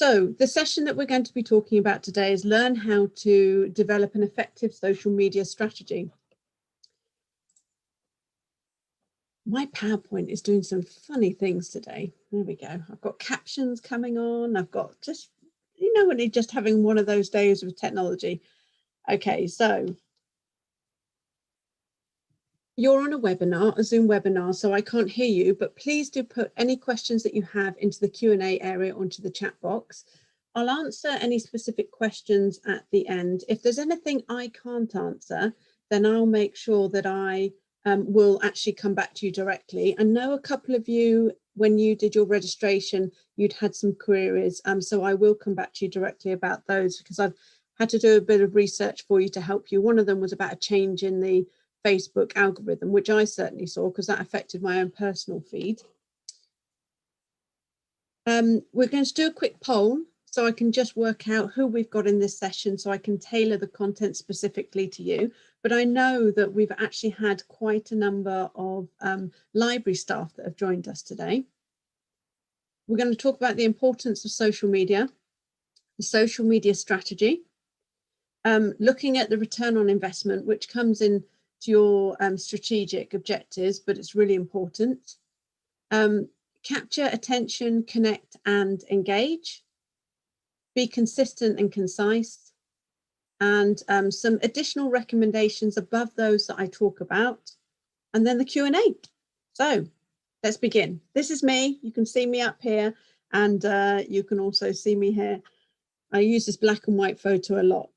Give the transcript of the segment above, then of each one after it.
So the session that we're going to be talking about today is learn how to develop an effective social media strategy. My PowerPoint is doing some funny things today. There we go. I've got captions coming on. I've got just, when you're just having one of those days with technology. Okay, so you're on a webinar, a Zoom webinar, so I can't hear you, but please do put any questions that you have into the Q&A area onto the chat box. I'll answer any specific questions at the end. If there's anything I can't answer, then I'll make sure that I will actually come back to you directly. I know a couple of you, when you did your registration, you'd had some queries, so I will come back to you directly about those because I've had to do a bit of research for you to help you. One of them was about a change in the Facebook algorithm, which I certainly saw because that affected my own personal feed. We're going to do a quick poll so I can just work out who we've got in this session so I can tailor the content specifically to you. But I know that we've actually had quite a number of library staff that have joined us today. We're going to talk about the importance of social media, the social media strategy, looking at the return on investment, which comes in to your strategic objectives, but it's really important. Capture attention, connect and engage, be consistent and concise, and some additional recommendations above those that I talk about, and then the Q&A. So let's begin. This is me. You can see me up here, and you can also see me here. I use this black and white photo a lot.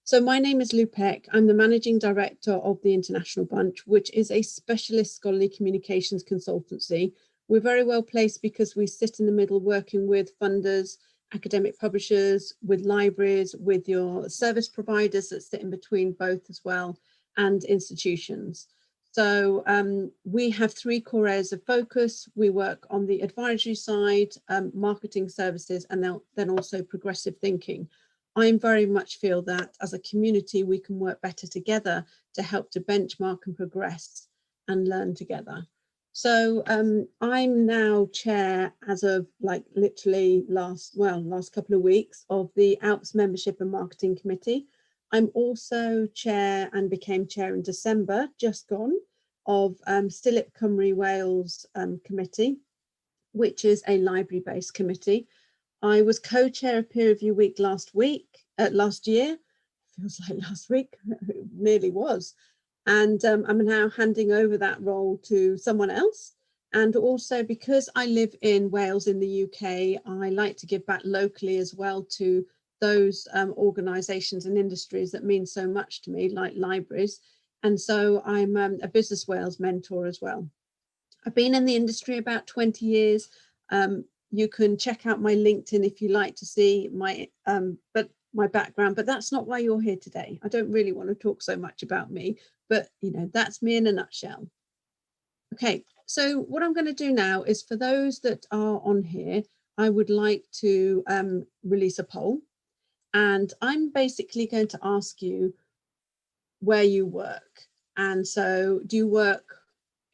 So my name is Lou Peck. I'm the Managing Director of the International Bunch, which is a specialist scholarly communications consultancy. We're very well placed because we sit in the middle working with funders, academic publishers, with libraries, with your service providers that sit in between both as well, and institutions. So we have three core areas of focus. We work on the advisory side, marketing services, and then also progressive thinking. I very much feel that as a community, we can work better together to help to benchmark and progress and learn together. So I'm now chair as of literally last couple of weeks of the ALPS Membership and Marketing Committee. I'm also chair and became chair in December, just gone, of Stilip Cymru Wales Committee, which is a library-based committee. I was co-chair of Peer Review Week last year. Feels like last week, it nearly was. And I'm now handing over that role to someone else. And also because I live in Wales in the UK, I like to give back locally as well to those organisations and industries that mean so much to me, like libraries. And so I'm a Business Wales mentor as well. I've been in the industry about 20 years. You can check out my LinkedIn if you like to see my background, but that's not why you're here today. I don't really want to talk so much about me, but that's me in a nutshell. Okay, so what I'm going to do now is for those that are on here, I would like to release a poll, and I'm basically going to ask you where you work. And so do you work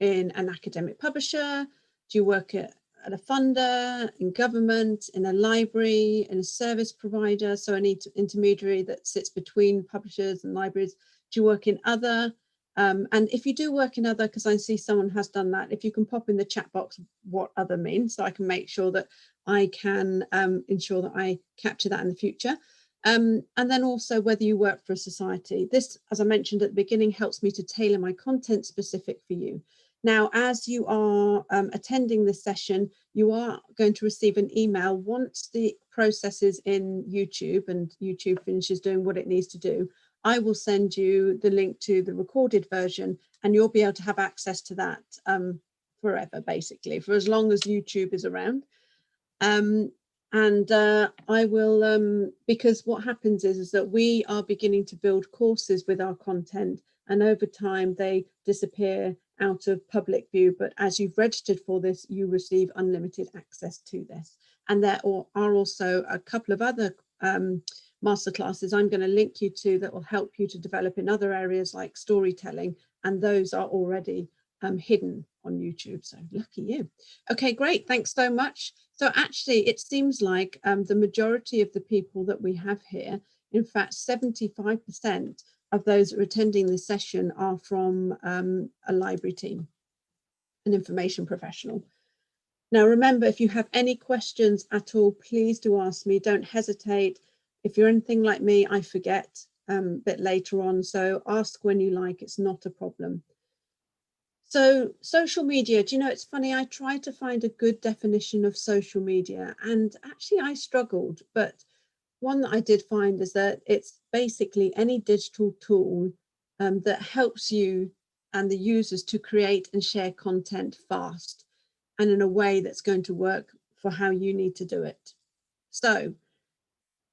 in an academic publisher? Do you work at a funder, in government, in a library, in a service provider, so an intermediary that sits between publishers and libraries? Do you work in other? And if you do work in other, because I see someone has done that, if you can pop in the chat box what other means, so I can make sure that I can ensure that I capture that in the future. And then also whether you work for a society. This, as I mentioned at the beginning, helps me to tailor my content specific for you. Now, as you are attending this session, you are going to receive an email once the process is in YouTube and YouTube finishes doing what it needs to do. I will send you the link to the recorded version, and you'll be able to have access to that forever, basically, for as long as YouTube is around. I will, because what happens is that we are beginning to build courses with our content, and over time they disappear out of public view, but as you've registered for this, you receive unlimited access to this. And there are also a couple of other masterclasses I'm going to link you to that will help you to develop in other areas like storytelling, and those are already hidden on YouTube. So lucky you. Okay, great. Thanks so much. So actually, it seems like the majority of the people that we have here, in fact, 75% of those that are attending this session are from a library team, an information professional. Now, remember, if you have any questions at all, please do ask me. Don't hesitate. If you're anything like me, I forget a bit later on. So ask when you like. It's not a problem. So social media, do you know, it's funny, I tried to find a good definition of social media and actually I struggled, but one that I did find is that it's basically any digital tool that helps you and the users to create and share content fast and in a way that's going to work for how you need to do it. So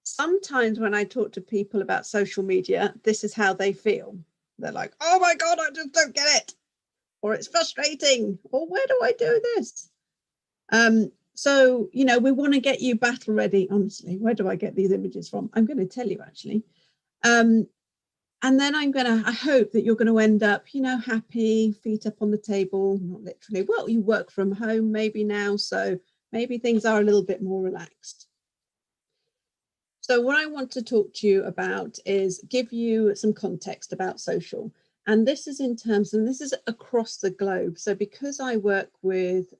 sometimes when I talk to people about social media, this is how they feel. They're like, oh my God, I just don't get it. Or it's frustrating, or where do I do this? So, you know, we want to get you battle ready. Honestly, where do I get these images from? I'm going to tell you actually. And then I hope that you're going to end up, you know, happy, feet up on the table, not literally. Well, you work from home maybe now, so maybe things are a little bit more relaxed. So what I want to talk to you about is give you some context about social. And this is in terms, and this is across the globe. So because I work with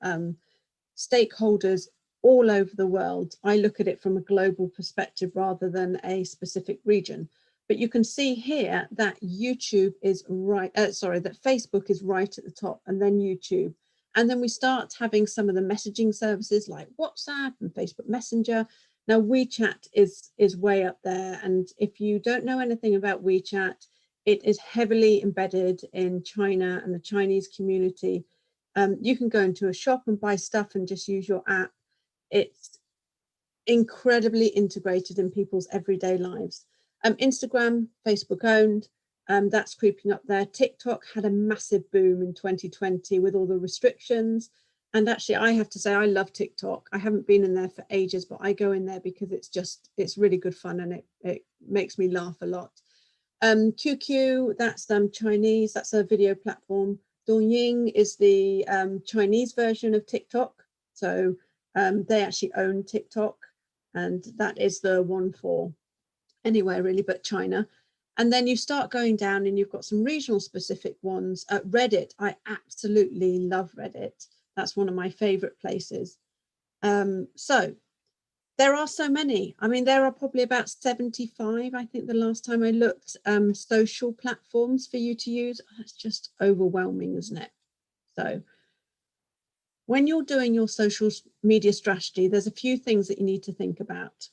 stakeholders all over the world, I look at it from a global perspective rather than a specific region. But you can see here that YouTube is right, that Facebook is right at the top and then YouTube. And then we start having some of the messaging services like WhatsApp and Facebook Messenger. Now WeChat is way up there. And if you don't know anything about WeChat, it is heavily embedded in China and the Chinese community. You can go into a shop and buy stuff and just use your app. It's incredibly integrated in people's everyday lives. Instagram, Facebook owned, that's creeping up there. TikTok had a massive boom in 2020 with all the restrictions. And actually, I have to say, I love TikTok. I haven't been in there for ages, but I go in there because it's really good fun and it makes me laugh a lot. QQ, that's Chinese, that's a video platform. Douyin is the Chinese version of TikTok. So they actually own TikTok, and that is the one for anywhere really but China. And then you start going down and you've got some regional specific ones. Reddit, I absolutely love Reddit. That's one of my favorite places. So there are so many. I mean, there are probably about 75, I think the last time I looked, social platforms for you to use. That's just overwhelming, isn't it? So when you're doing your social media strategy, there's a few things that you need to think about.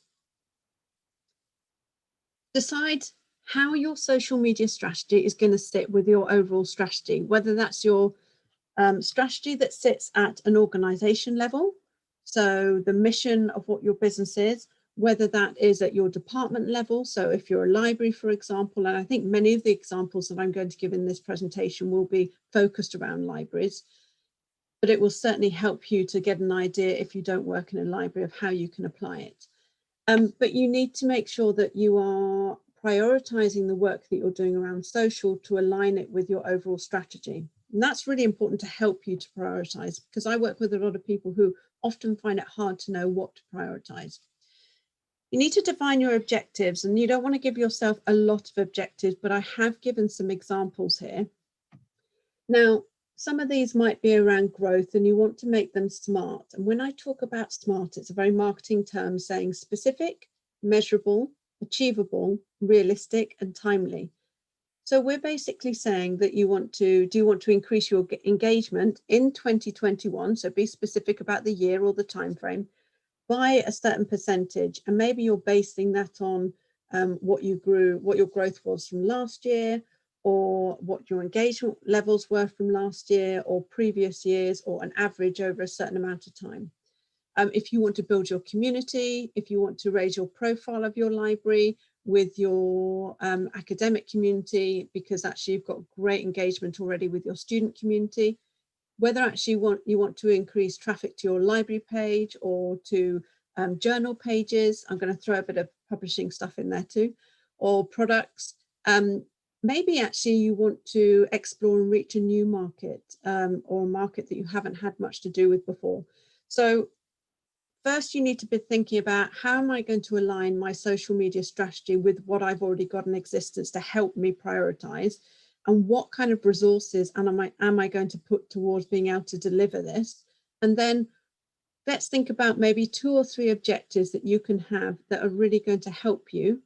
Decide how your social media strategy is going to sit with your overall strategy, whether that's your strategy that sits at an organization level, so the mission of what your business is, whether that is at your department level. So if you're a library, for example, and I think many of the examples that I'm going to give in this presentation will be focused around libraries, but it will certainly help you to get an idea if you don't work in a library of how you can apply it. But you need to make sure that you are prioritizing the work that you're doing around social to align it with your overall strategy. And that's really important to help you to prioritize, because I work with a lot of people who often find it hard to know what to prioritize. You need to define your objectives, and you don't want to give yourself a lot of objectives, but I have given some examples here. Now, some of these might be around growth and you want to make them smart. And when I talk about smart, it's a very marketing term saying specific, measurable, achievable, realistic, and timely. So we're basically saying that you want to increase your engagement in 2021. So be specific about the year or the time frame by a certain percentage. And maybe you're basing that on what your growth was from last year, or what your engagement levels were from last year or previous years, or an average over a certain amount of time. If you want to build your community, if you want to raise your profile of your library with your academic community, because actually you've got great engagement already with your student community, whether actually you want to increase traffic to your library page or to journal pages. I'm going to throw a bit of publishing stuff in there too, or products. maybe actually you want to explore and reach a new market, or a market that you haven't had much to do with before. So first, you need to be thinking about, how am I going to align my social media strategy with what I've already got in existence to help me prioritize, and what kind of resources am I going to put towards being able to deliver this? And then let's think about maybe 2 or 3 objectives that you can have that are really going to help you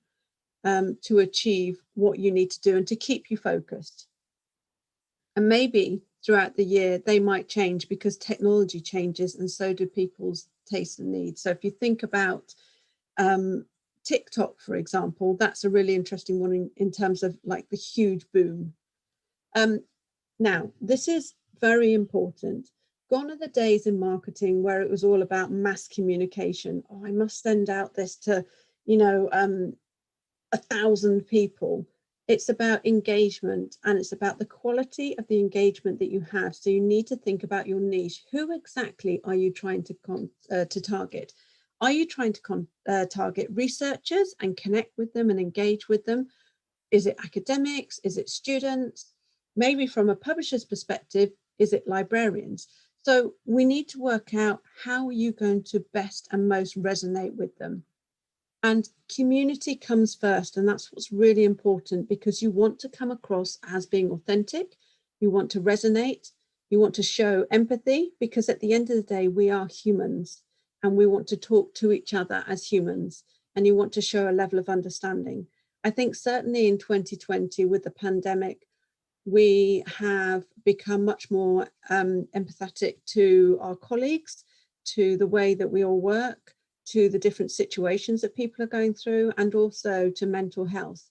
to achieve what you need to do and to keep you focused. And maybe throughout the year, they might change because technology changes, and so do people's tastes and needs. So if you think about TikTok, for example, that's a really interesting one in terms of like the huge boom. Now, this is very important. Gone are the days in marketing where it was all about mass communication. Oh, I must send out this to, 1,000 people. It's about engagement, and it's about the quality of the engagement that you have. So you need to think about your niche. Who exactly are you trying to target? Are you trying to target researchers and connect with them and engage with them? Is it academics? Is it students? Maybe from a publisher's perspective, is it librarians? So we need to work out, how are you going to best and most resonate with them? And community comes first, and that's what's really important, because you want to come across as being authentic, you want to resonate, you want to show empathy, because at the end of the day, we are humans and we want to talk to each other as humans, and you want to show a level of understanding. I think certainly in 2020 with the pandemic, we have become much more empathetic to our colleagues, to the way that we all work, to the different situations that people are going through, and also to mental health.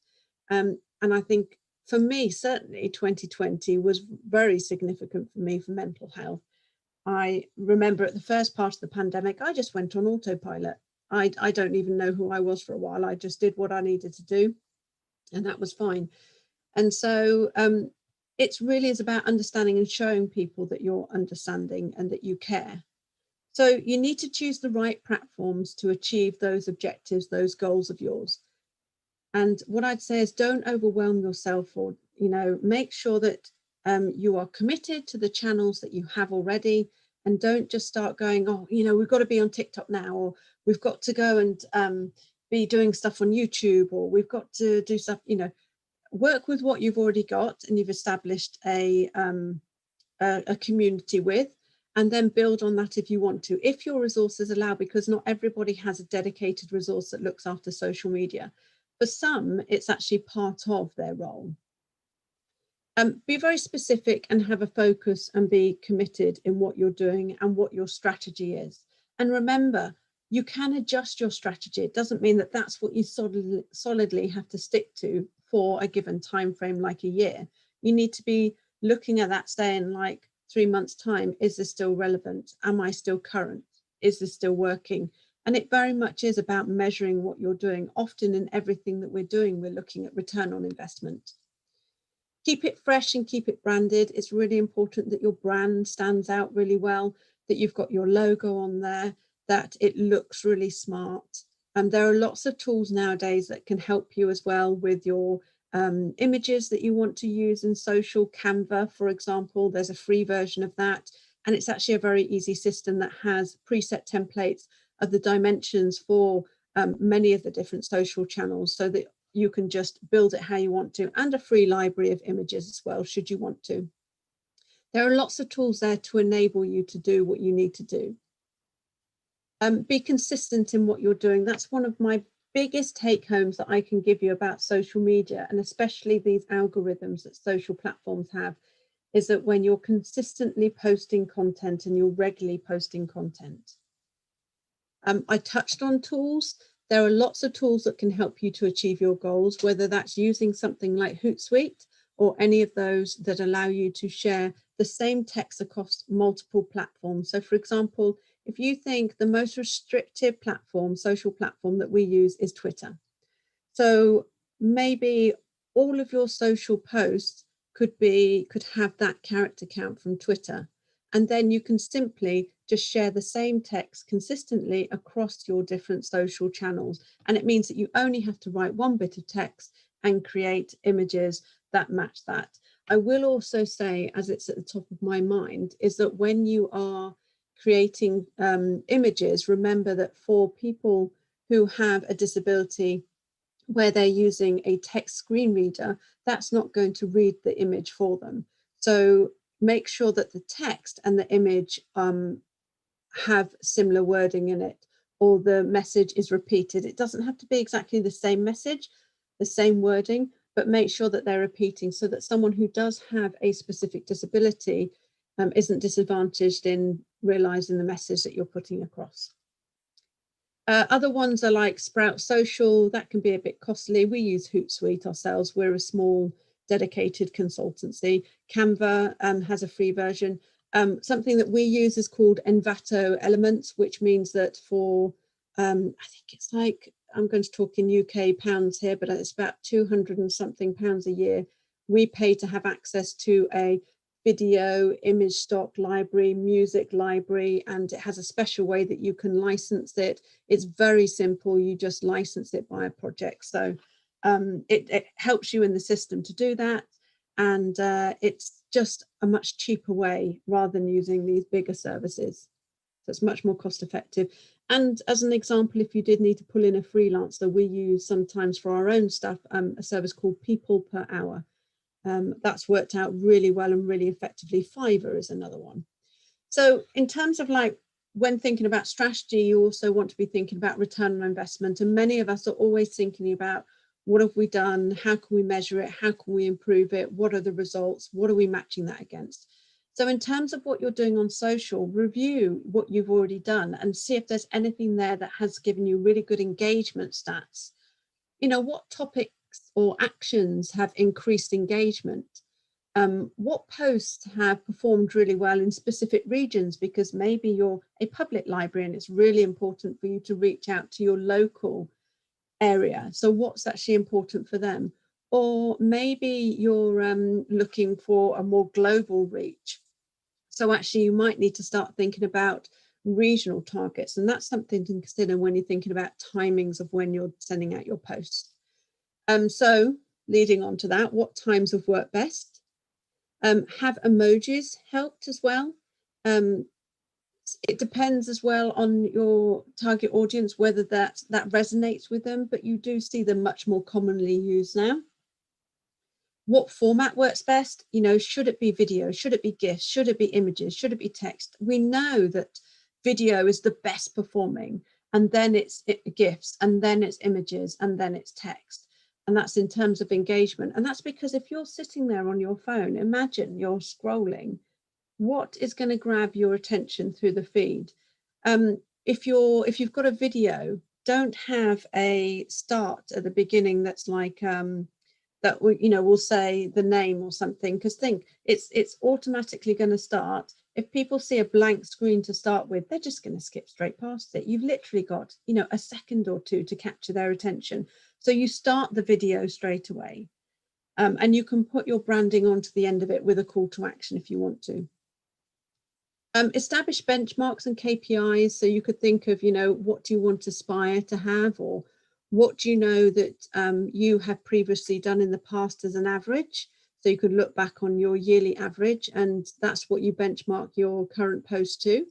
And I think for me, certainly 2020 was very significant for me for mental health. I remember at the first part of the pandemic, I just went on autopilot. I don't even know who I was for a while. I just did what I needed to do, and that was fine. And so it really is about understanding and showing people that you're understanding and that you care. So you need to choose the right platforms to achieve those objectives, those goals of yours. And what I'd say is, don't overwhelm yourself, or, make sure that you are committed to the channels that you have already, and don't just start going, oh, we've got to be on TikTok now, or we've got to go and be doing stuff on YouTube, or we've got to do stuff, work with what you've already got and you've established a community with, and then build on that if you want to, if your resources allow, because not everybody has a dedicated resource that looks after social media. For some, it's actually part of their role. Be very specific and have a focus, and be committed in what you're doing and what your strategy is. And remember, you can adjust your strategy. It doesn't mean that that's what you solidly have to stick to for a given time frame, like a year. You need to be looking at that, saying, like, 3 months' time, is this still relevant? Am I still current? Is this still working? And it very much is about measuring what you're doing. Often in everything that we're doing, we're looking at return on investment. Keep it fresh and keep it branded. It's really important that your brand stands out really well, that you've got your logo on there, that it looks really smart. And there are lots of tools nowadays that can help you as well with your images that you want to use in social. Canva, for example, there's a free version of that, and it's actually a very easy system that has preset templates of the dimensions for many of the different social channels, so that you can just build it how you want to, and a free library of images as well, should you want to. There are lots of tools there to enable you to do what you need to do. Be consistent in what you're doing. That's one of my biggest take homes that I can give you about social media, and especially these algorithms that social platforms have, is that when you're consistently posting content and you're regularly posting content. I touched on tools. There are lots of tools that can help you to achieve your goals, whether that's using something like Hootsuite or any of those that allow you to share the same text across multiple platforms. So for example, if you think the most restrictive platform, social platform that we use is Twitter. So maybe all of your social posts could have that character count from Twitter. And then you can simply just share the same text consistently across your different social channels. And it means that you only have to write one bit of text and create images that match that. I will also say, as it's at the top of my mind, is that when you are creating images, remember that for people who have a disability where they're using a text screen reader, that's not going to read the image for them. So make sure that the text and the image have similar wording in it, or the message is repeated. It doesn't have to be exactly the same message, the same wording, but make sure that they're repeating so that someone who does have a specific disability isn't disadvantaged in realizing the message that you're putting across. Other ones are like Sprout Social. That can be a bit costly. We use Hootsuite ourselves. We're a small dedicated consultancy. Canva has a free version. Something that we use is called Envato Elements, which means that for, I think it's like, I'm going to talk in UK pounds here, but it's about 200 and something pounds a year. We pay to have access to a video, image stock library, music library, and it has a special way that you can license it. It's very simple. You just license it by a project. So it helps you in the system to do that. And it's just a much cheaper way rather than using these bigger services. So it's much more cost effective. And as an example, if you did need to pull in a freelancer, we use sometimes for our own stuff, a service called People Per Hour. That's worked out really well and really effectively. Fiverr is another one. So in terms of like, when thinking about strategy, you also want to be thinking about return on investment. And many of us are always thinking about, what have we done? How can we measure it? How can we improve it? What are the results? What are we matching that against? So in terms of what you're doing on social, review what you've already done and see if there's anything there that has given you really good engagement stats. You know, what topics or actions have increased engagement? What posts have performed really well in specific regions? Because maybe you're a public library and it's really important for you to reach out to your local area. So what's actually important for them? Or maybe you're looking for a more global reach. So actually you might need to start thinking about regional targets. And that's something to consider when you're thinking about timings of when you're sending out your posts. So leading on to that, what times have worked best? Have emojis helped as well? It depends as well on your target audience, whether that resonates with them, but you do see them much more commonly used now. What format works best? You know, should it be video? Should it be GIFs? Should it be images? Should it be text? We know that video is the best performing, and then it's GIFs, and then it's images, and then it's text. And that's in terms of engagement. And that's because if you're sitting there on your phone, imagine you're scrolling, what is going to grab your attention through the feed? If you've got a video, don't have a start at the beginning that's like that will say the name or something, because think it's automatically going to start. If people see a blank screen to start with, they're just going to skip straight past it. You've literally got a second or two to capture their attention. So you start the video straight away, and you can put your branding onto the end of it with a call to action if you want to. Establish benchmarks and KPIs. So you could think of, what do you want to aspire to have, or what do you know that you have previously done in the past as an average? So you could look back on your yearly average, and that's what you benchmark your current post to.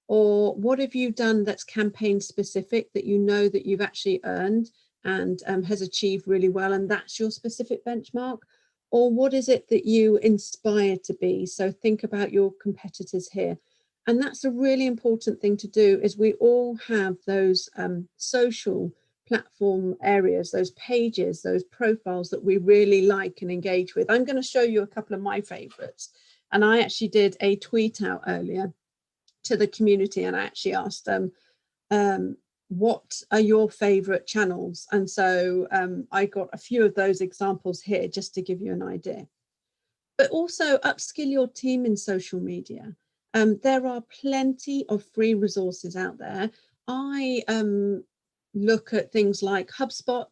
Or what have you done that's campaign specific that you know that you've actually earned and has achieved really well, and that's your specific benchmark? Or what is it that you inspire to be? So think about your competitors here. And that's a really important thing to do, is we all have those social platform areas, those pages, those profiles that we really like and engage with. I'm going to show you a couple of my favorites. And I actually did a tweet out earlier to the community, and I actually asked them, what are your favorite channels? And so I got a few of those examples here just to give you an idea. But also upskill your team in social media. There are plenty of free resources out there. I look at things like HubSpot,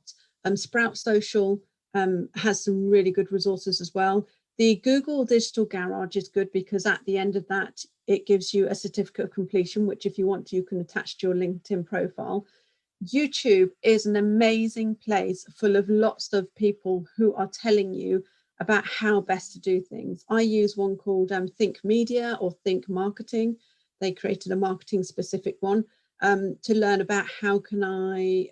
Sprout Social has some really good resources as well. The Google Digital Garage is good because at the end of that, it gives you a certificate of completion, which if you want to, you can attach to your LinkedIn profile. YouTube is an amazing place full of lots of people who are telling you about how best to do things. I use one called Think Media or Think Marketing. They created a marketing specific one to learn about how can I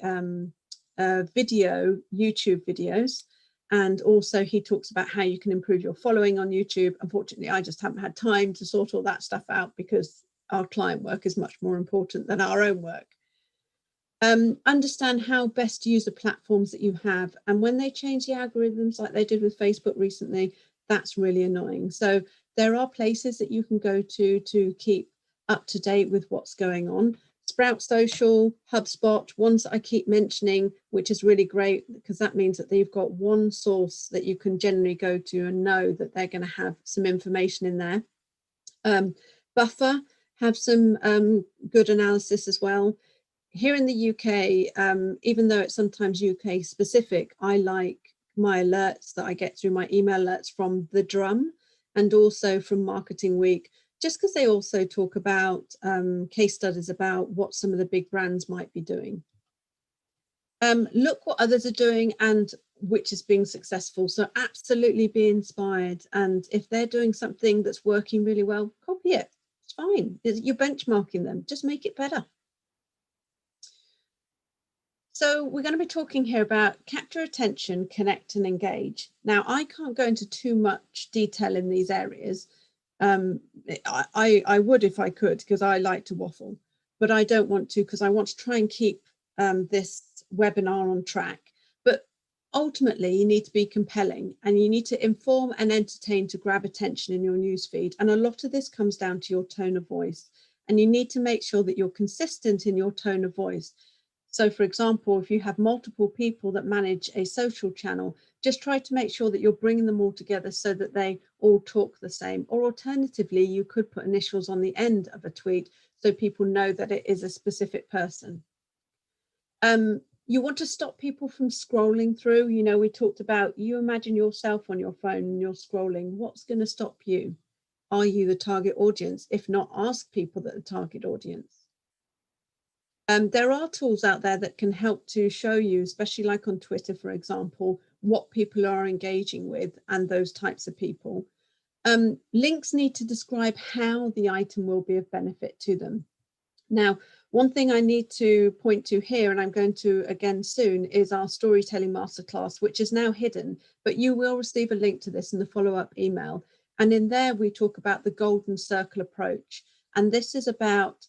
video YouTube videos. And also he talks about how you can improve your following on YouTube. Unfortunately, I just haven't had time to sort all that stuff out because our client work is much more important than our own work. Understand how best to use the platforms that you have. And when they change the algorithms like they did with Facebook recently, that's really annoying. So there are places that you can go to keep up to date with what's going on. Sprout Social, HubSpot, ones that I keep mentioning, which is really great because that means that you've got one source that you can generally go to and know that they're going to have some information in there. Buffer have some good analysis as well. Here in the UK, even though it's sometimes UK specific, I like my alerts that I get through my email alerts from The Drum and also from Marketing Week, just because they also talk about case studies about what some of the big brands might be doing. Look what others are doing and which is being successful. So absolutely be inspired. And if they're doing something that's working really well, copy it. It's fine. You're benchmarking them. Just make it better. So we're going to be talking here about capture attention, connect and engage. Now, I can't go into too much detail in these areas. I would if I could, because I like to waffle, but I don't want to because I want to try and keep this webinar on track. But ultimately, you need to be compelling and you need to inform and entertain to grab attention in your newsfeed. And a lot of this comes down to your tone of voice. And you need to make sure that you're consistent in your tone of voice. So for example, if you have multiple people that manage a social channel, just try to make sure that you're bringing them all together so that they all talk the same. Or alternatively, you could put initials on the end of a tweet so people know that it is a specific person. You want to stop people from scrolling through. You know, we talked about, you imagine yourself on your phone and you're scrolling. What's going to stop you? Are you the target audience? If not, ask people that are the target audience. There are tools out there that can help to show you, especially like on Twitter, for example, what people are engaging with and those types of people. Links need to describe how the item will be of benefit to them. Now, one thing I need to point to here, and I'm going to again soon, is our storytelling masterclass, which is now hidden, but you will receive a link to this in the follow-up email. And in there, we talk about the golden circle approach. And this is about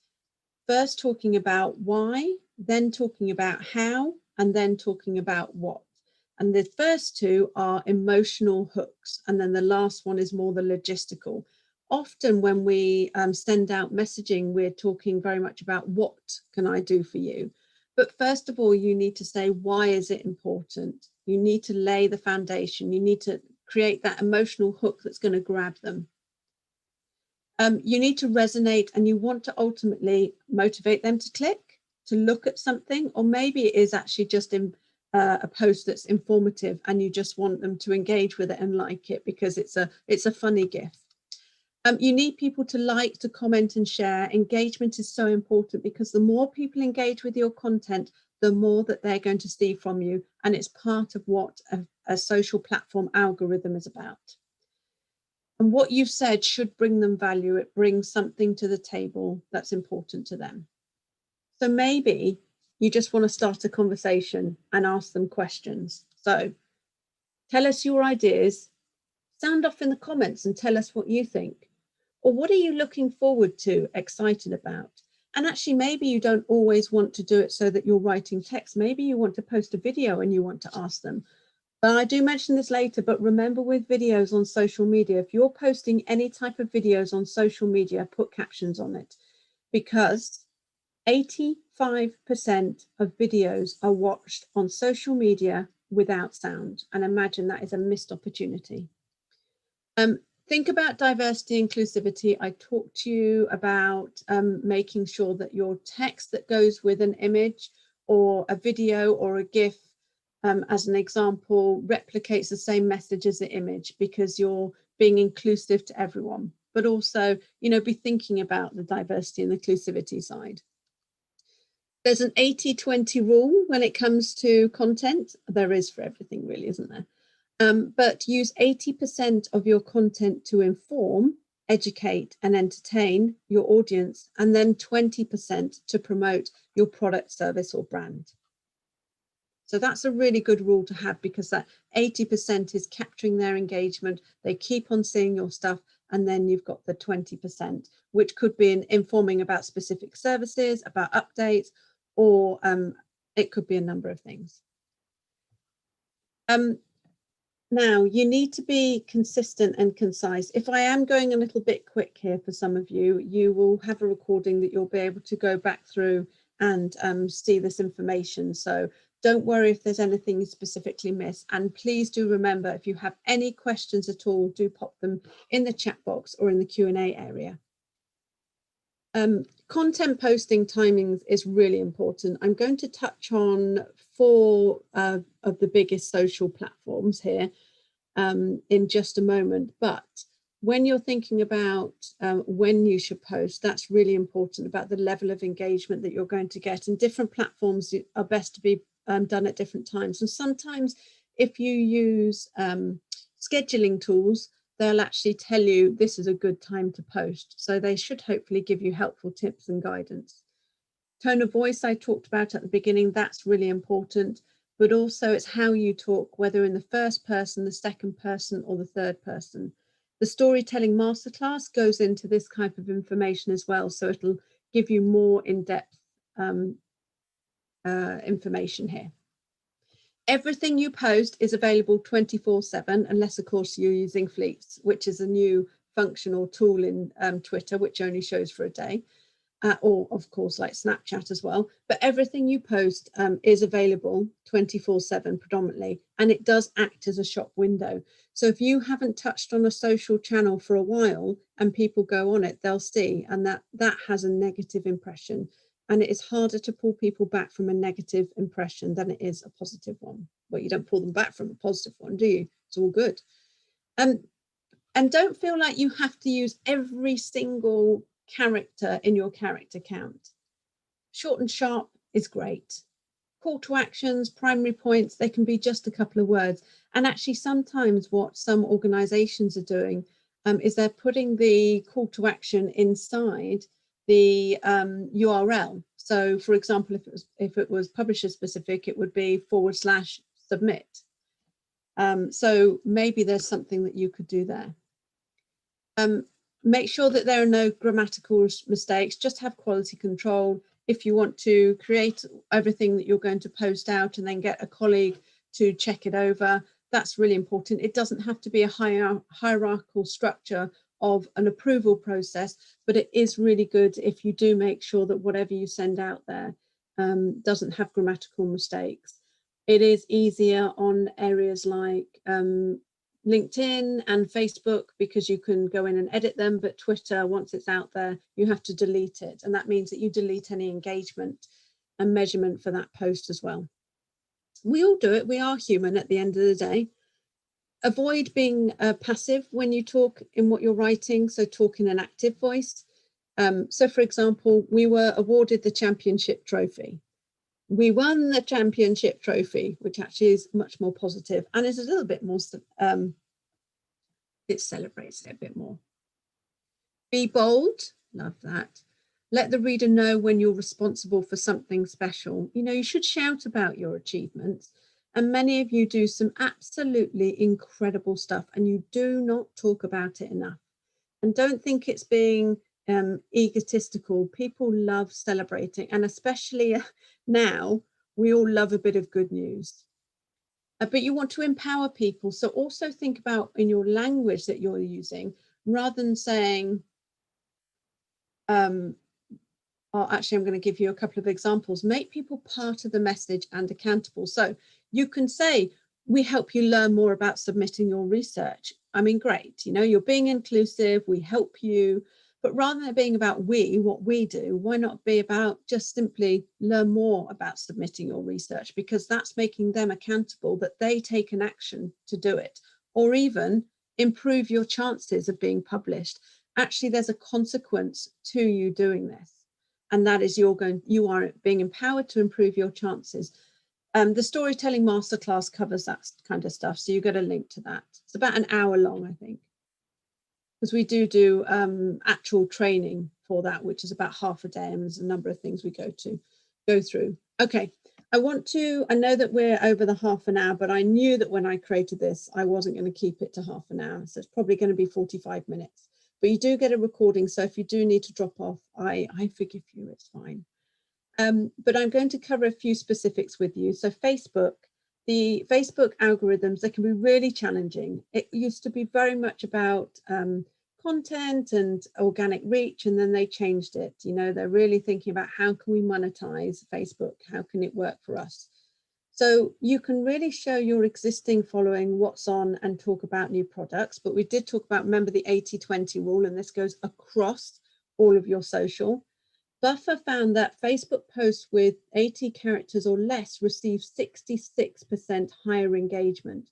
first talking about why, then talking about how, and then talking about what. And the first two are emotional hooks. And then the last one is more the logistical. Often when we send out messaging, we're talking very much about what can I do for you? But first of all, you need to say, why is it important? You need to lay the foundation. You need to create that emotional hook that's going to grab them. You need to resonate and you want to ultimately motivate them to click, to look at something, or maybe it is actually just in a post that's informative and you just want them to engage with it and like it because it's a funny GIF. You need people to like, to comment and share. Engagement is so important because the more people engage with your content, the more that they're going to see from you. And it's part of what a social platform algorithm is about. And what you've said should bring them value. It brings something to the table that's important to them. So maybe you just want to start a conversation and ask them questions. So tell us your ideas, sound off in the comments and tell us what you think. Or what are you looking forward to, excited about? And actually, maybe you don't always want to do it so that you're writing text. Maybe you want to post a video and you want to ask them. I do mention this later, but remember with videos on social media, if you're posting any type of videos on social media, put captions on it because 85% of videos are watched on social media without sound. And imagine that is a missed opportunity. Think about diversity, inclusivity. I talked to you about making sure that your text that goes with an image or a video or a GIF, as an example, replicates the same message as the image because you're being inclusive to everyone, but also, you know, be thinking about the diversity and inclusivity side. There's an 80-20 rule when it comes to content. There is for everything, really, isn't there? But use 80% of your content to inform, educate, and entertain your audience, and then 20% to promote your product, service, or brand. So that's a really good rule to have, because that 80% is capturing their engagement. They keep on seeing your stuff. And then you've got the 20%, which could be informing about specific services, about updates, or it could be a number of things. Now, you need to be consistent and concise. If I am going a little bit quick here for some of you, you will have a recording that you'll be able to go back through and see this information. So don't worry if there's anything you specifically miss. And please do remember, if you have any questions at all, do pop them in the chat box or in the Q&A area. Content posting timings is really important. I'm going to touch on 4 of the biggest social platforms here in just a moment. But when you're thinking about when you should post, that's really important, about the level of engagement that you're going to get. And different platforms are best to be done at different times. And sometimes if you use scheduling tools, they'll actually tell you this is a good time to post. So they should hopefully give you helpful tips and guidance. Tone of voice I talked about at the beginning, that's really important, but also it's how you talk, whether in the first person, the second person, or the third person. The storytelling masterclass goes into this type of information as well, so it'll give you more in-depth information here. Everything you post is available 24/7, unless of course you're using Fleets, which is a new functional tool in Twitter, which only shows for a day, or of course like Snapchat as well. But everything you post is available 24/7 predominantly, and it does act as a shop window. So if you haven't touched on a social channel for a while and people go on it, they'll see, and that has a negative impression. And it is harder to pull people back from a negative impression than it is a positive one. Well, you don't pull them back from a positive one, do you? It's all good. And don't feel like you have to use every single character in your character count. Short and sharp is great. Call to actions, primary points, they can be just a couple of words. And actually sometimes what some organizations are doing is they're putting the call to action inside the URL. So for example, if it was publisher specific, it would be /submit. So maybe there's something that you could do there. Make sure that there are no grammatical mistakes, just have quality control. If you want to create everything that you're going to post out and then get a colleague to check it over, that's really important. It doesn't have to be a hierarchical structure of an approval process, but it is really good if you do make sure that whatever you send out there doesn't have grammatical mistakes. It is easier on areas like LinkedIn and Facebook, because you can go in and edit them, but Twitter, once it's out there, you have to delete it. And that means that you delete any engagement and measurement for that post as well. We all do it. We are human at the end of the day. Avoid being passive when you talk in what you're writing, so talk in an active voice. So for example, we were awarded the championship trophy. We won the championship trophy, which actually is much more positive and is a little bit more, it celebrates it a bit more. Be bold, love that. Let the reader know when you're responsible for something special. You know, you should shout about your achievements. And many of you do some absolutely incredible stuff and you do not talk about it enough. And don't think it's being egotistical. People love celebrating, and especially now, we all love a bit of good news. But you want to empower people. So also think about in your language that you're using, rather than saying, actually, I'm going to give you a couple of examples. Make people part of the message and accountable. So you can say, we help you learn more about submitting your research. I mean, great, you know, you're being inclusive, we help you, but rather than being about what we do, why not be about just simply learn more about submitting your research, because that's making them accountable, that they take an action to do it. Or even improve your chances of being published. Actually, there's a consequence to you doing this, and that is you are being empowered to improve your chances. The storytelling masterclass covers that kind of stuff, so you get a link to that. It's about an hour long, I think, because we do actual training for that, which is about half a day, and there's a number of things we go through. Okay, I know that we're over the half an hour, but I knew that when I created this, I wasn't going to keep it to half an hour, so it's probably going to be 45 minutes. But you do get a recording, so if you do need to drop off, I forgive you, it's fine. But I'm going to cover a few specifics with you. So the Facebook algorithms, they can be really challenging. It used to be very much about content and organic reach, and then they changed it. You know, they're really thinking about how can we monetize Facebook? How can it work for us? So you can really show your existing following what's on and talk about new products. But we did talk about, remember the 80-20 rule, and this goes across all of your social. Buffer found that Facebook posts with 80 characters or less receive 66% higher engagement.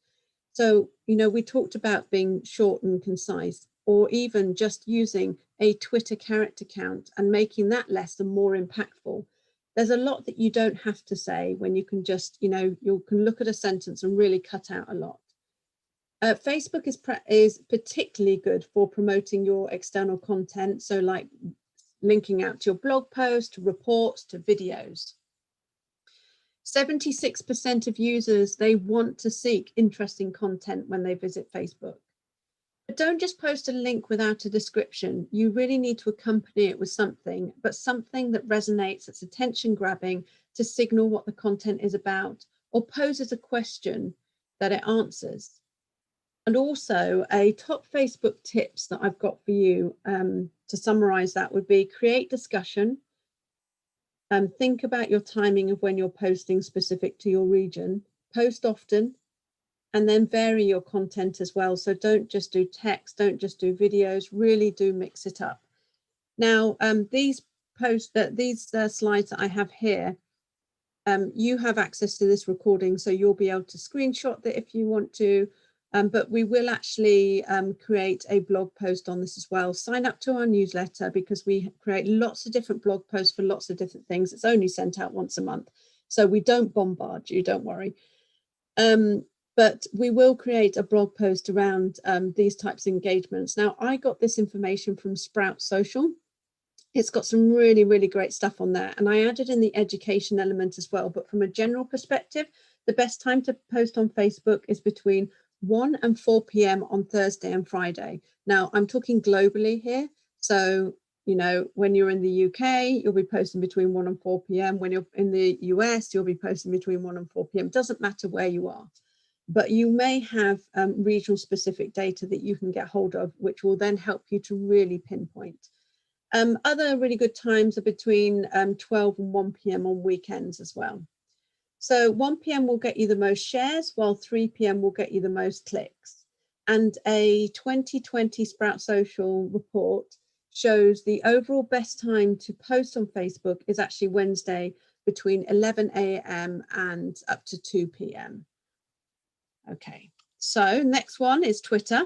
So, you know, we talked about being short and concise, or even just using a Twitter character count and making that less and more impactful. There's a lot that you don't have to say when you can just, you know, you can look at a sentence and really cut out a lot. Facebook is particularly good for promoting your external content. So like linking out to your blog post, to reports, to videos. 76% of users, they want to seek interesting content when they visit Facebook. But don't just post a link without a description. You really need to accompany it with something, but something that resonates, that's attention grabbing, to signal what the content is about, or poses a question that it answers. And also a top Facebook tips that I've got for you to summarize that would be: create discussion, think about your timing of when you're posting specific to your region, post often, and then vary your content as well. So don't just do text, don't just do videos, really do mix it up. Now, these slides that I have here, you have access to this recording, so you'll be able to screenshot that if you want to. But we will actually create a blog post on this as well. Sign up to our newsletter, because we create lots of different blog posts for lots of different things. It's only sent out once a month, so we don't bombard you, don't worry. But we will create a blog post around these types of engagements. Now, I got this information from Sprout Social. It's got some really, really great stuff on there. And I added in the education element as well. But from a general perspective, the best time to post on Facebook is between 1 and 4 p.m. on Thursday and Friday. Now, I'm talking globally here. So, you know, when you're in the UK, you'll be posting between 1 and 4 p.m. When you're in the US, you'll be posting between 1 and 4 p.m. It doesn't matter where you are. But you may have regional specific data that you can get hold of, which will then help you to really pinpoint. Other really good times are between 12 and 1 p.m. on weekends as well. So 1 p.m. will get you the most shares, while 3 p.m. will get you the most clicks. And a 2020 Sprout Social report shows the overall best time to post on Facebook is actually Wednesday between 11 a.m. and up to 2 p.m. Okay, so next one is Twitter.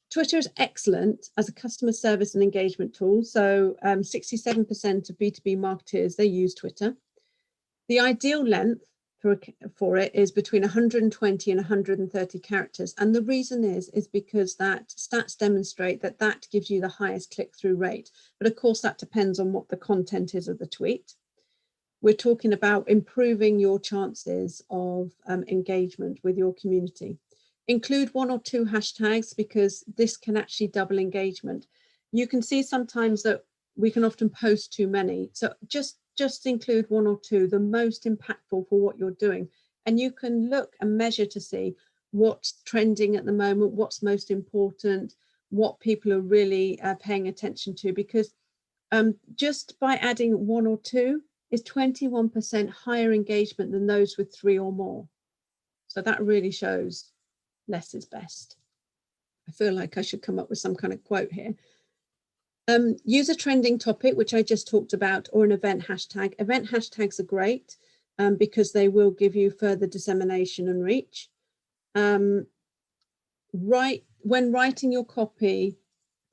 Twitter is excellent as a customer service and engagement tool. So 67% of B2B marketers, they use Twitter. The ideal length for it is between 120 and 130 characters. And the reason is because that stats demonstrate that that gives you the highest click-through rate. But of course, that depends on what the content is of the tweet. We're talking about improving your chances of engagement with your community. Include 1 or 2 hashtags, because this can actually double engagement. You can see sometimes that we can often post too many. So just include 1 or 2, the most impactful for what you're doing. And you can look and measure to see what's trending at the moment, what's most important, what people are really paying attention to, because just by adding 1 or 2 is 21% higher engagement than those with 3 or more. So that really shows less is best. I feel like I should come up with some kind of quote here. Use a trending topic, which I just talked about, or an event hashtag. Event hashtags are great because they will give you further dissemination and reach. when writing your copy,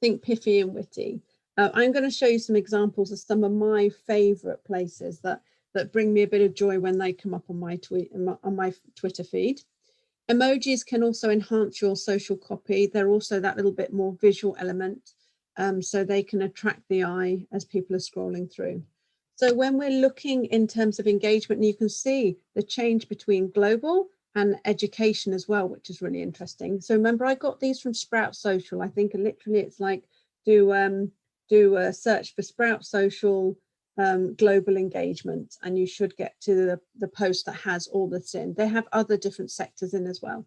think pithy and witty. I'm going to show you some examples of some of my favorite places that bring me a bit of joy when they come up on my Twitter feed. Emojis can also enhance your social copy. They're also that little bit more visual element, so they can attract the eye as people are scrolling through. So when we're looking in terms of engagement, you can see the change between global and education as well, which is really interesting. So remember, I got these from Sprout Social. I think literally it's like do a search for Sprout Social global engagement, and you should get to the post that has all this in. They have other different sectors in as well.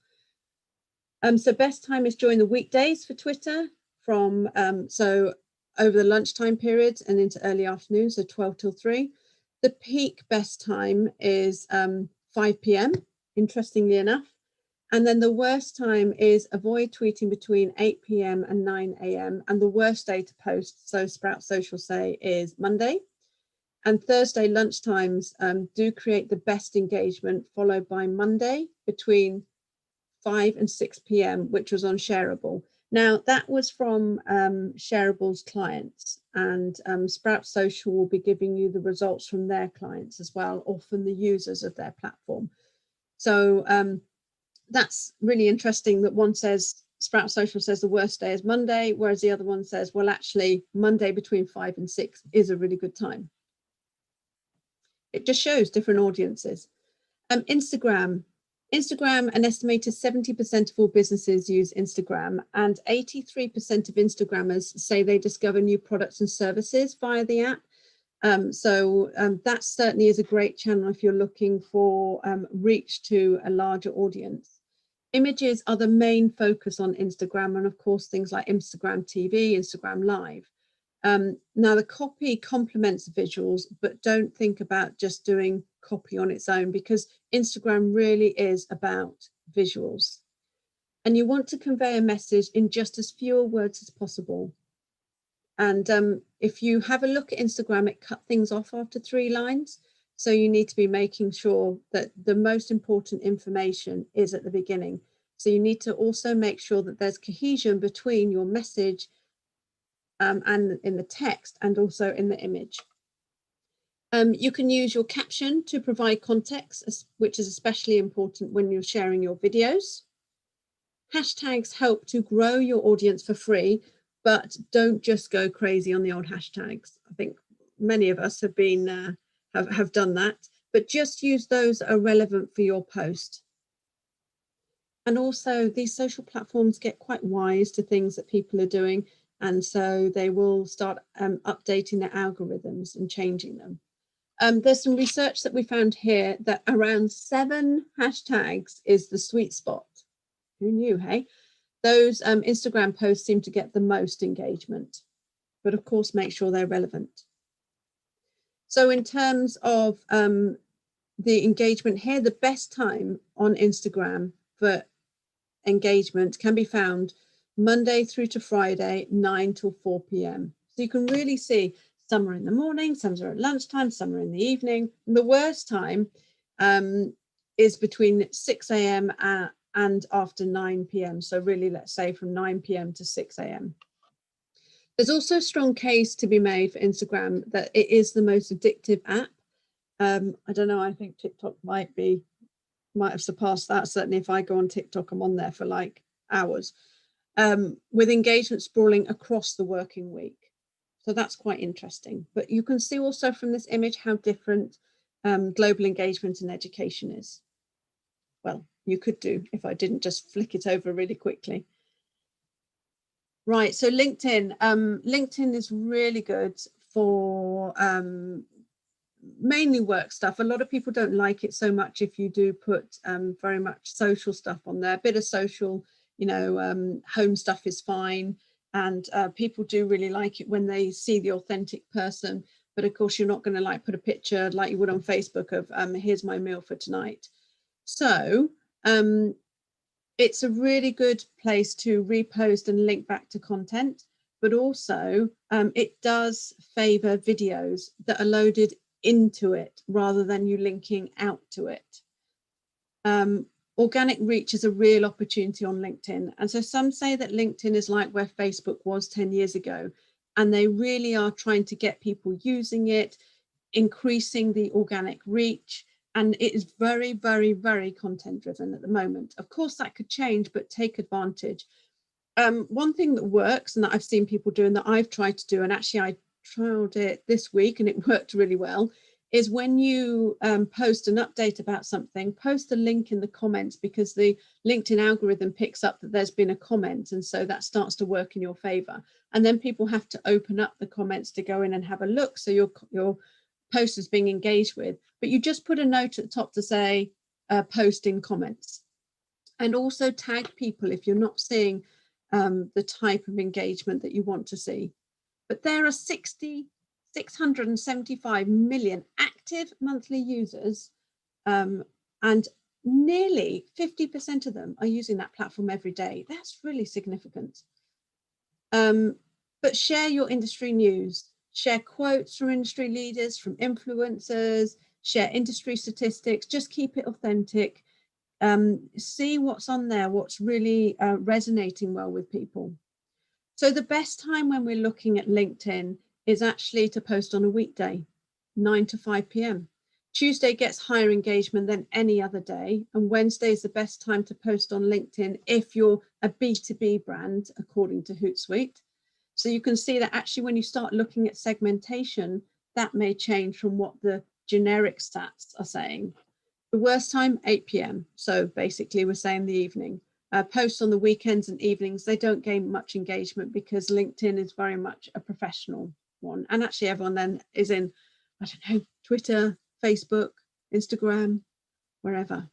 So best time is during the weekdays for Twitter, from so over the lunchtime periods and into early afternoon, so 12 till 3. The peak best time is 5 p.m, interestingly enough. And then the worst time is avoid tweeting between 8 p.m. and 9 a.m. And the worst day to post, so Sprout Social say, is Monday. And Thursday lunchtimes do create the best engagement, followed by Monday between 5 and 6 p.m, which was on Shareable. Now, that was from Shareable's clients, and Sprout Social will be giving you the results from their clients as well, or from the users of their platform. So that's really interesting that one says, Sprout Social says the worst day is Monday, whereas the other one says, well, actually, Monday between 5 and 6 is a really good time. It just shows different audiences. Instagram, an estimated 70% of all businesses use Instagram, and 83% of Instagrammers say they discover new products and services via the app. That certainly is a great channel if you're looking for reach to a larger audience. Images are the main focus on Instagram, and of course things like Instagram TV, Instagram Live. Now the copy complements visuals, but don't think about just doing copy on its own, because Instagram really is about visuals. And you want to convey a message in just as few words as possible. And if you have a look at Instagram, it cut things off after 3 lines. So you need to be making sure that the most important information is at the beginning. So you need to also make sure that there's cohesion between your message and in the text, and also in the image. You can use your caption to provide context, which is especially important when you're sharing your videos. Hashtags help to grow your audience for free, but don't just go crazy on the old hashtags. I think many of us have been have done that, but just use those that are relevant for your post. And also, these social platforms get quite wise to things that people are doing, and so they will start updating their algorithms and changing them. There's some research that we found here that around 7 hashtags is the sweet spot. Who knew, hey? Those Instagram posts seem to get the most engagement, but of course, make sure they're relevant. So in terms of the engagement here, the best time on Instagram for engagement can be found Monday through to Friday, 9 till 4 p.m. So you can really see some are in the morning, some are at lunchtime, some are in the evening. And the worst time is between 6 a.m. and after 9 p.m. So really, let's say from 9 p.m. to 6 a.m. There's also a strong case to be made for Instagram that it is the most addictive app. I don't know, I think TikTok might have surpassed that. Certainly if I go on TikTok, I'm on there for like hours, with engagement sprawling across the working week. So that's quite interesting. But you can see also from this image how different global engagement in education is. Well, you could do if I didn't just flick it over really quickly. Right, so LinkedIn. LinkedIn is really good for mainly work stuff. A lot of people don't like it so much if you do put very much social stuff on there. A bit of social, home stuff is fine. And people do really like it when they see the authentic person. But of course, you're not going to like put a picture like you would on Facebook of here's my meal for tonight. So it's a really good place to repost and link back to content. But also it does favor videos that are loaded into it rather than you linking out to it. organic reach is a real opportunity on LinkedIn. And so some say that LinkedIn is like where Facebook was 10 years ago, and they really are trying to get people using it, increasing the organic reach. And it is very, very, very content driven at the moment. Of course, that could change, but take advantage. One thing that works and that I've seen people do and that I've tried to do, and actually I trialed it this week and it worked really well, is when you post an update about something, post a link in the comments, because the LinkedIn algorithm picks up that there's been a comment, and so that starts to work in your favor. And then people have to open up the comments to go in and have a look, so your post is being engaged with. But you just put a note at the top to say post in comments, and also tag people if you're not seeing the type of engagement that you want to see. But there are 675 million active monthly users, and nearly 50% of them are using that platform every day. That's really significant. But share your industry news, share quotes from industry leaders, from influencers, share industry statistics, just keep it authentic. See what's on there, what's really resonating well with people. So the best time when we're looking at LinkedIn is actually to post on a weekday, 9 to 5 p.m. Tuesday gets higher engagement than any other day, and Wednesday is the best time to post on LinkedIn if you're a B2B brand, according to Hootsuite. So you can see that actually when you start looking at segmentation, that may change from what the generic stats are saying. The worst time, 8 p.m. So basically we're saying the evening. Posts on the weekends and evenings, they don't gain much engagement because LinkedIn is very much a professional one. And actually everyone then is in, I don't know, Twitter, Facebook, Instagram, wherever.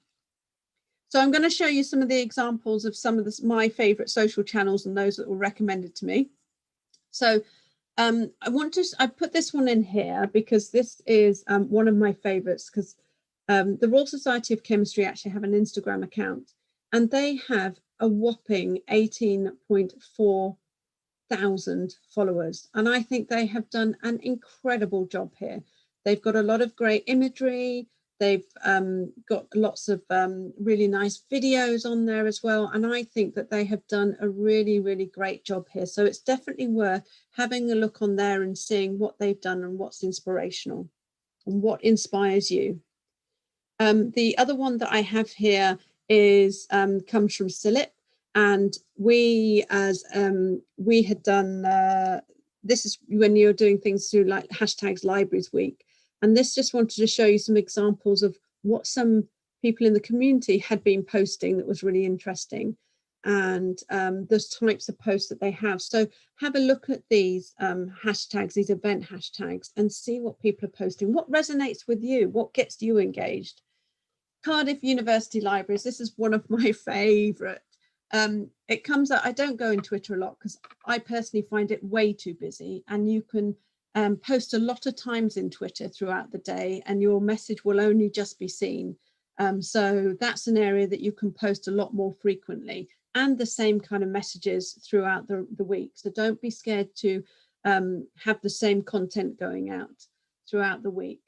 So I'm going to show you some of the examples of some of my favorite social channels and those that were recommended to me. So I put this one in here because this is one of my favorites, because the Royal Society of Chemistry actually have an Instagram account, and they have a whopping 18.4 thousand followers. And I think they have done an incredible job here. They've got a lot of great imagery. They've got lots of really nice videos on there as well. And I think that they have done a really, really great job here. So it's definitely worth having a look on there and seeing what they've done and what's inspirational and what inspires you. The other one that I have here is comes from Silip, and we had done this is when you're doing things through like hashtags Libraries Week, and this just wanted to show you some examples of what some people in the community had been posting that was really interesting, and those types of posts that they have. So have a look at these hashtags, these event hashtags, and see what people are posting, what resonates with you, what gets you engaged. Cardiff University Libraries, this is one of my favorite. It comes out, I don't go in Twitter a lot because I personally find it way too busy, and you can post a lot of times in Twitter throughout the day and your message will only just be seen. So that's an area that you can post a lot more frequently, and the same kind of messages throughout the week. So don't be scared to have the same content going out throughout the week.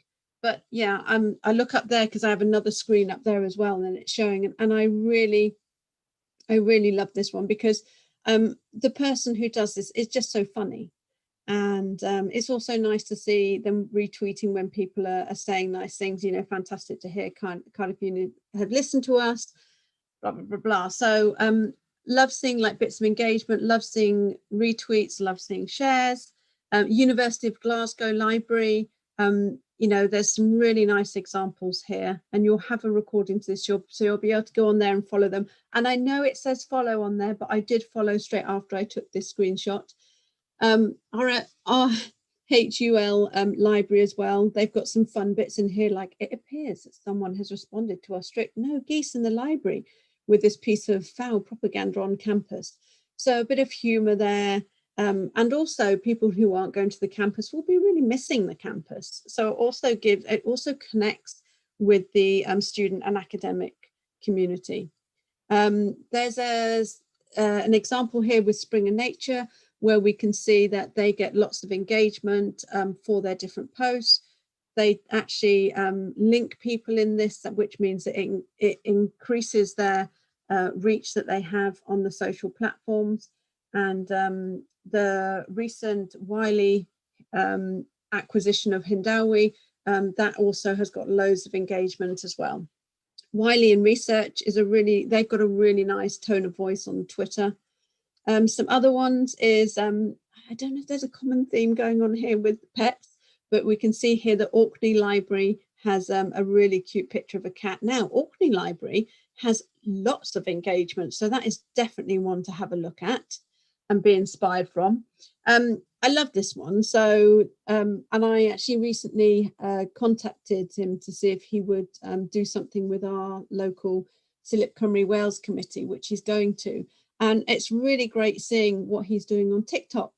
But yeah, I look up there because I have another screen up there as well, and it's showing, and I really love this one because the person who does this is just so funny. And it's also nice to see them retweeting when people are saying nice things, you know, fantastic to hear kind of you have listened to us, blah, blah, blah, blah. So love seeing like bits of engagement, love seeing retweets, love seeing shares. University of Glasgow Library, you know, there's some really nice examples here, and you'll have a recording to this, so you'll be able to go on there and follow them. And I know it says follow on there, but I did follow straight after I took this screenshot. Our HUL library as well, they've got some fun bits in here, like it appears that someone has responded to our strict no geese in the library with this piece of foul propaganda on campus. So a bit of humour there. And also people who aren't going to the campus will be really missing the campus. So it also connects with the student and academic community. There's an example here with Spring and Nature, where we can see that they get lots of engagement for their different posts. They actually link people in this, which means that it increases their reach that they have on the social platforms. And the recent Wiley acquisition of Hindawi, that also has got loads of engagement as well. Wiley in research is they've got a really nice tone of voice on Twitter. Some other ones is, I don't know if there's a common theme going on here with pets, but we can see here that Orkney Library has a really cute picture of a cat. Now, Orkney Library has lots of engagement, so that is definitely one to have a look at and be inspired from. I love this one. So, and I actually recently contacted him to see if he would do something with our local Silip Cymru Wales committee, which he's going to. And it's really great seeing what he's doing on TikTok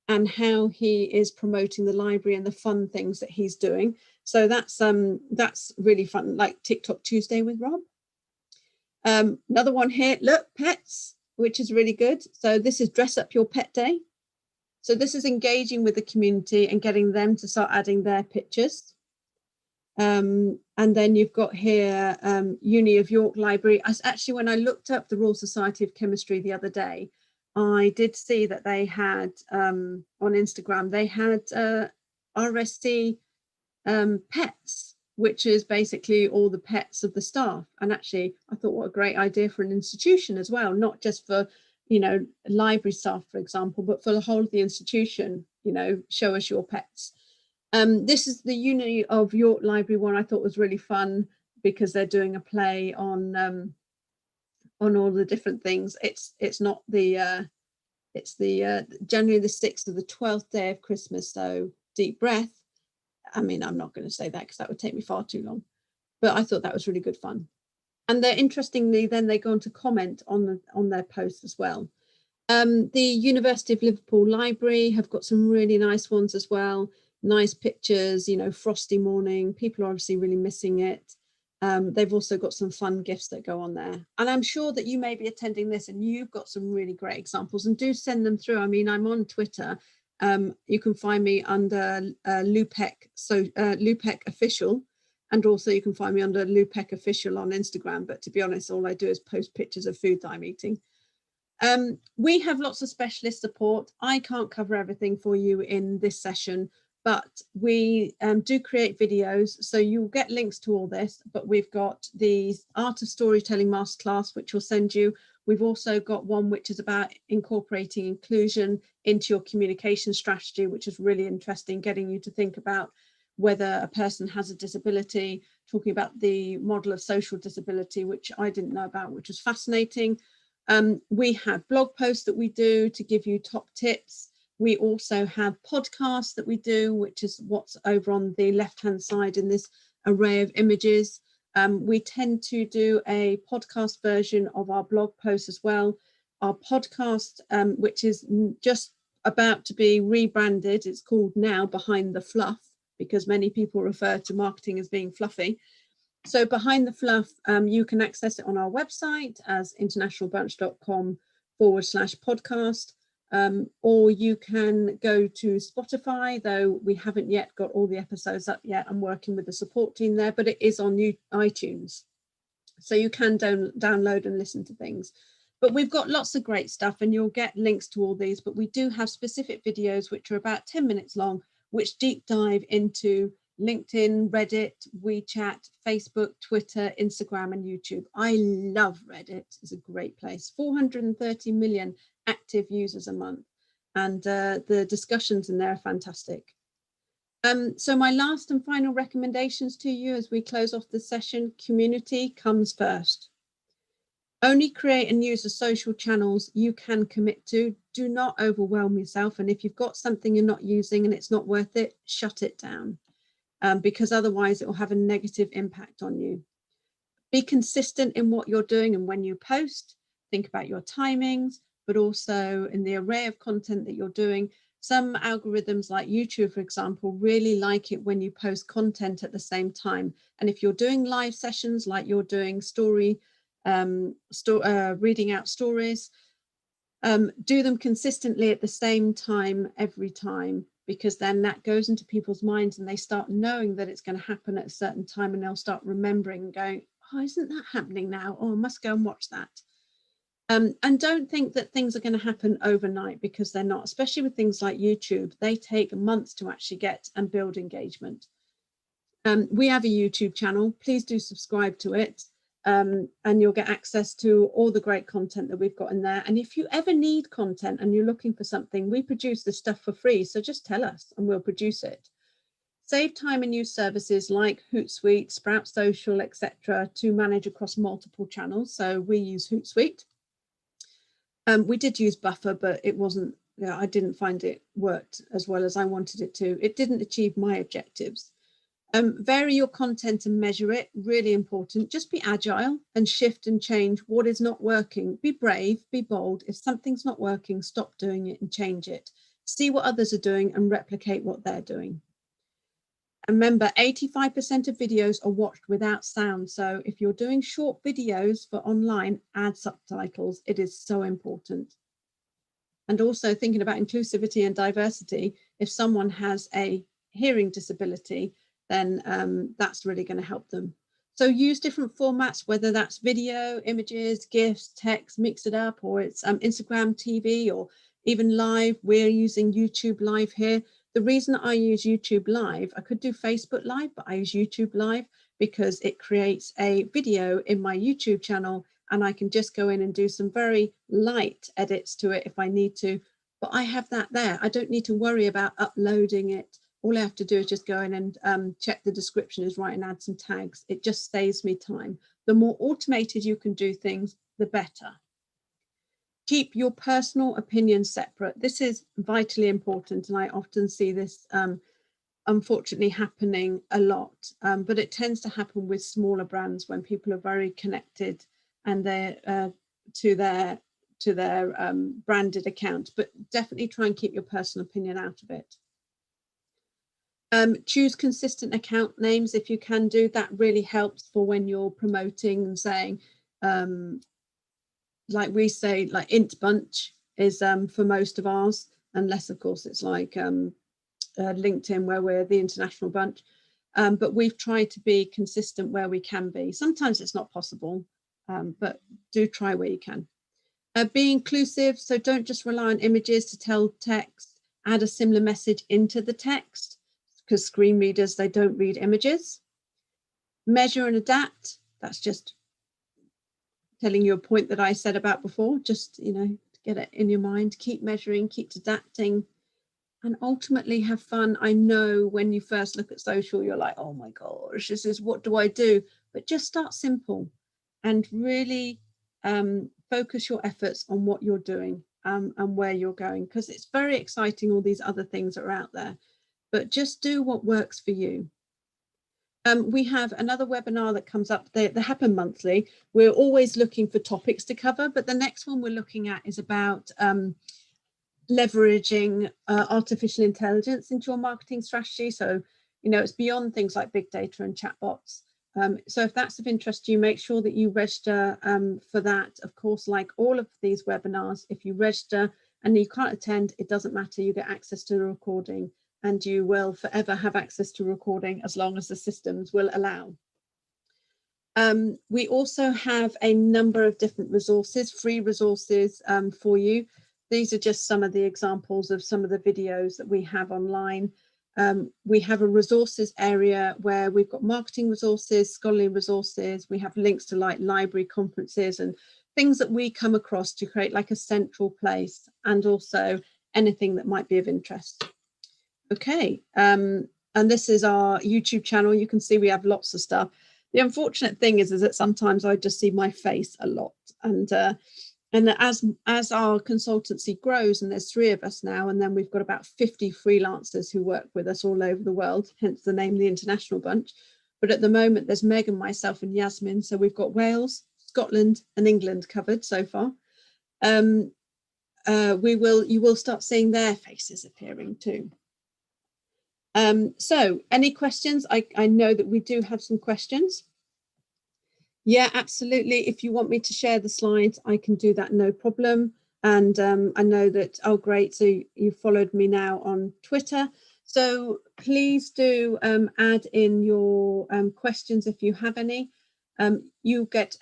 and how he is promoting the library and the fun things that he's doing. So that's really fun, like TikTok Tuesday with Rob. Another one here, look, pets, which is really good. So this is Dress Up Your Pet Day. So this is engaging with the community and getting them to start adding their pictures. And then you've got here Uni of York Library. Actually, when I looked up the Royal Society of Chemistry the other day, I did see that they had on Instagram, they had RSC pets, which is basically all the pets of the staff. And actually, I thought, what a great idea for an institution as well, not just for, you know, library staff, for example, but for the whole of the institution, you know, show us your pets. This is the Uni of York Library one. I thought was really fun because they're doing a play on all the different things. It's not the it's the January the 6th of the 12th day of Christmas. So deep breath. I mean, I'm not going to say that because that would take me far too long. But I thought that was really good fun. And they're interestingly, then they go on to comment on their posts as well. The University of Liverpool Library have got some really nice ones as well. Nice pictures, you know, frosty morning. People are obviously really missing it. They've also got some fun gifts that go on there. And I'm sure that you may be attending this and you've got some really great examples, and do send them through. I mean, I'm on Twitter. You can find me under Lupec Official, and also you can find me under Lupec Official on Instagram. But to be honest, all I do is post pictures of food that I'm eating. We have lots of specialist support. I can't cover everything for you in this session, but we do create videos, so you'll get links to all this. But we've got the Art of Storytelling Masterclass, which we'll send you. We've also got one which is about incorporating inclusion into your communication strategy, which is really interesting, getting you to think about whether a person has a disability, talking about the model of social disability, which I didn't know about, which was fascinating. We have blog posts that we do to give you top tips. We also have podcasts that we do, which is what's over on the left-hand side in this array of images. We tend to do a podcast version of our blog posts as well. Our podcast, which is just about to be rebranded, it's called now Behind the Fluff, because many people refer to marketing as being fluffy. So Behind the Fluff, you can access it on our website as internationalbrunch.com/podcast. Or you can go to Spotify, though we haven't yet got all the episodes up yet. I'm working with the support team there, but it is on iTunes. So you can download and listen to things. But we've got lots of great stuff, and you'll get links to all these. But we do have specific videos which are about 10 minutes long, which deep dive into LinkedIn, Reddit, WeChat, Facebook, Twitter, Instagram, and YouTube. I love Reddit. It's a great place. 430 million active users a month, and the discussions in there are fantastic. So my last and final recommendations to you as we close off the session: community comes first. Only create and use the social channels you can commit to. Do not overwhelm yourself, and if you've got something you're not using and it's not worth it, shut it down, because otherwise it will have a negative impact on you. Be consistent in what you're doing and when you post. Think about your timings, but also in the array of content that you're doing. Some algorithms like YouTube, for example, really like it when you post content at the same time. And if you're doing live sessions like you're doing reading out stories, do them consistently at the same time every time. because then that goes into people's minds and they start knowing that it's going to happen at a certain time, and they'll start remembering and going, oh, isn't that happening now? Oh, I must go and watch that. And don't think that things are going to happen overnight, because they're not, especially with things like YouTube. They take months to actually get and build engagement. We have a YouTube channel. Please do subscribe to it, and you'll get access to all the great content that we've got in there. And if you ever need content and you're looking for something, we produce this stuff for free. So just tell us and we'll produce it. Save time and use services like Hootsuite, Sprout Social, etc. to manage across multiple channels. So we use Hootsuite. We did use Buffer, but it wasn't, I didn't find it worked as well as I wanted it to. It didn't achieve my objectives. Vary your content and measure it, really important. Just be agile and shift and change what is not working. Be brave, be bold. If something's not working, stop doing it and change it. See what others are doing and replicate what they're doing. And remember, 85% of videos are watched without sound. So if you're doing short videos for online, add subtitles. It is so important. And also thinking about inclusivity and diversity, if someone has a hearing disability, then that's really going to help them. So use different formats, whether that's video, images, GIFs, text, mix it up, or it's Instagram TV, or even live. We're using YouTube Live here. The reason I use YouTube Live, I could do Facebook Live, but I use YouTube Live because it creates a video in my YouTube channel, and I can just go in and do some very light edits to it if I need to. But I have that there. I don't need to worry about uploading it. All I have to do is just go in and check the description is right and add some tags. It just saves me time. The more automated you can do things, the better. Keep your personal opinion separate. This is vitally important, and I often see this unfortunately happening a lot, but it tends to happen with smaller brands when people are very connected and they're to their branded account. But definitely try and keep your personal opinion out of it. Choose consistent account names if you can do that. Really helps for when you're promoting and saying, like we say, like Int Bunch is for most of ours, unless of course it's like LinkedIn where we're the international bunch. But we've tried to be consistent where we can be. Sometimes it's not possible, but do try where you can. Be inclusive, so don't just rely on images to tell text. Add a similar message into the text, because screen readers, they don't read images. Measure and adapt. That's just telling you a point that I said about before. Just, you know, get it in your mind. Keep measuring, keep adapting, and ultimately have fun. I know when you first look at social, you're like, oh my gosh, this is, what do I do? But just start simple and really focus your efforts on what you're doing and where you're going, because it's very exciting, all these other things that are out there. But just do what works for you. We have another webinar that comes up. They happen monthly. We're always looking for topics to cover, but the next one we're looking at is about leveraging artificial intelligence into your marketing strategy. So, you know, it's beyond things like big data and chatbots. So if that's of interest to you, make sure that you register for that. Of course, like all of these webinars, if you register and you can't attend, it doesn't matter. You get access to the recording, and you will forever have access to recording as long as the systems will allow. We also have a number of different resources, free resources for you. These are just some of the examples of some of the videos that we have online. We have a resources area where we've got marketing resources, scholarly resources. We have links to like library conferences and things that we come across to create like a central place, and also anything that might be of interest. Okay, and this is our YouTube channel. You can see we have lots of stuff. The unfortunate thing is that sometimes I just see my face a lot, and as our consultancy grows, and there's 3 of us now, and then we've got about 50 freelancers who work with us all over the world, hence the name, the International Bunch. But at the moment, there's Megan, myself, and Yasmin. So we've got Wales, Scotland, and England covered so far. You will start seeing their faces appearing too. So any questions? I know that we do have some questions. Yeah, absolutely. If you want me to share the slides, I can do that, no problem. And I know that, oh, great. So you followed me now on Twitter. So please do add in your questions if you have any. You get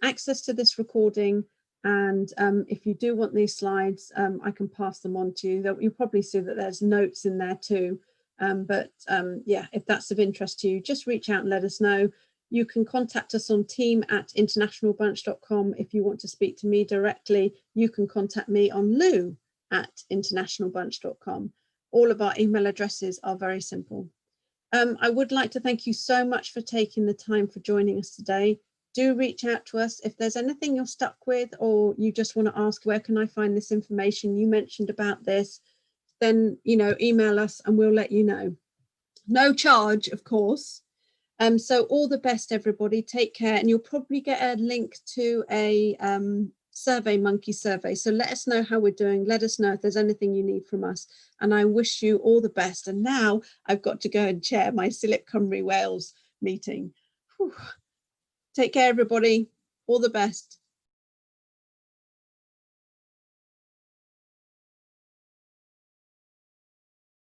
access to this recording. And if you do want these slides, I can pass them on to you. You'll probably see that there's notes in there too. Yeah, if that's of interest to you, just reach out and let us know. You can contact us on team@internationalbunch.com. If you want to speak to me directly, you can contact me on lou@internationalbunch.com. All of our email addresses are very simple. I would like to thank you so much for taking the time for joining us today. Do reach out to us if there's anything you're stuck with, or you just want to ask, where can I find this information you mentioned about this? Then, email us and we'll let you know. No charge, of course. So all the best, everybody. Take care. And you'll probably get a link to a SurveyMonkey survey. So let us know how we're doing. Let us know if there's anything you need from us. And I wish you all the best. And now I've got to go and chair my Silip Cymru Wales meeting. Whew. Take care, everybody. All the best.